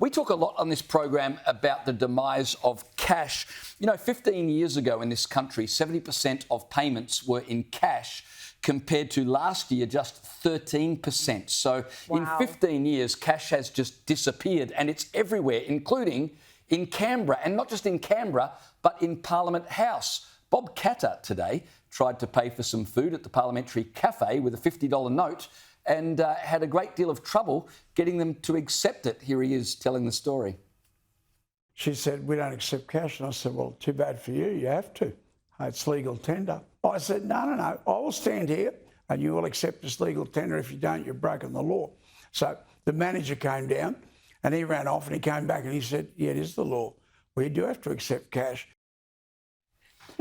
We talk a lot on this program about the demise of cash. 15 years ago in this country, 70% of payments were in cash compared to last year, just 13%. So in 15 years, cash has just disappeared and it's everywhere, including in Canberra. And not just in Canberra, but in Parliament House. Bob Katter today tried to pay for some food at the Parliamentary Cafe with a $50 note and had a great deal of trouble getting them to accept it. Here he is telling the story. She said, "We don't accept cash." And I said, "Well, too bad for you. You have to. It's legal tender." I said, no, I will stand here and you will accept this legal tender. If you don't, you've broken the law. So the manager came down and he ran off and he came back and he said, "Yeah, it is the law. We do have to accept cash."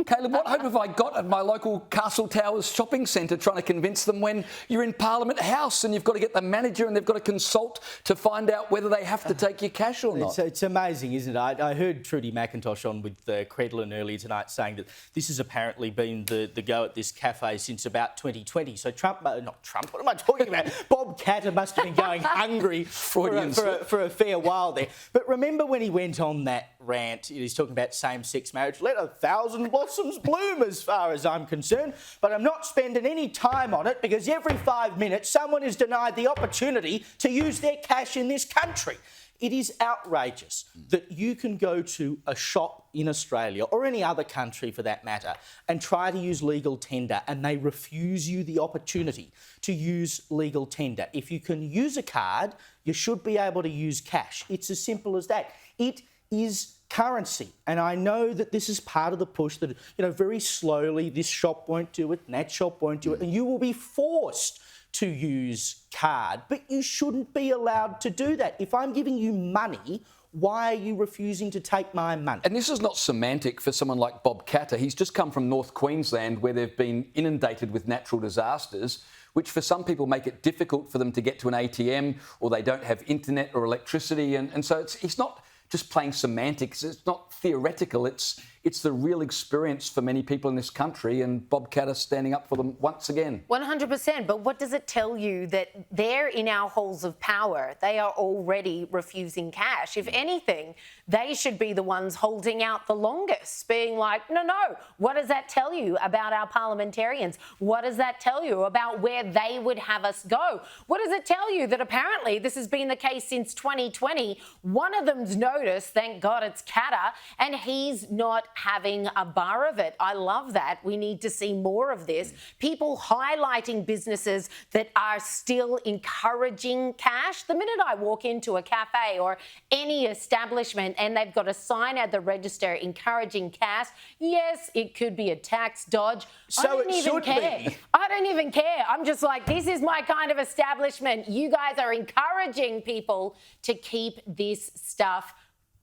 Caleb, what hope have I got at my local Castle Towers shopping centre trying to convince them when you're in Parliament House and you've got to get the manager and they've got to consult to find out whether they have to take your cash or not? It's amazing, isn't it? I heard Trudy McIntosh on with Credlin earlier tonight saying that this has apparently been the go at this cafe since about 2020. So not Trump, what am I talking about? Bob Katter must have been going hungry for a fair while there. But remember when he went on that rant, he's talking about same-sex marriage. Let 1,000 blossoms bloom as far as I'm concerned, but I'm not spending any time on it because every 5 minutes someone is denied the opportunity to use their cash in this country. It is outrageous that you can go to a shop in Australia or any other country for that matter and try to use legal tender and they refuse you the opportunity to use legal tender. If you can use a card, you should be able to use cash. It's as simple as that. It is currency. And I know that this is part of the push that, very slowly this shop won't do it and that shop won't do it and you will be forced to use card. But you shouldn't be allowed to do that. If I'm giving you money, why are you refusing to take my money? And this is not semantic for someone like Bob Katter. He's just come from North Queensland where they've been inundated with natural disasters, which for some people make it difficult for them to get to an ATM or they don't have internet or electricity. And so it's not just playing semantics. It's not theoretical. It's the real experience for many people in this country, and Bob Katter standing up for them once again. 100%. But what does it tell you that they're in our halls of power? They are already refusing cash. If anything, they should be the ones holding out the longest, being like, no. What does that tell you about our parliamentarians? What does that tell you about where they would have us go? What does it tell you that apparently this has been the case since 2020? One of them's noticed, thank God it's Katter, and he's not having a bar of it. I love that. We need to see more of this. People highlighting businesses that are still encouraging cash. The minute I walk into a cafe or any establishment and they've got a sign at the register encouraging cash, yes, it could be a tax dodge. So it should be. I don't even care. I'm just like, this is my kind of establishment. You guys are encouraging people to keep this stuff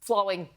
flowing.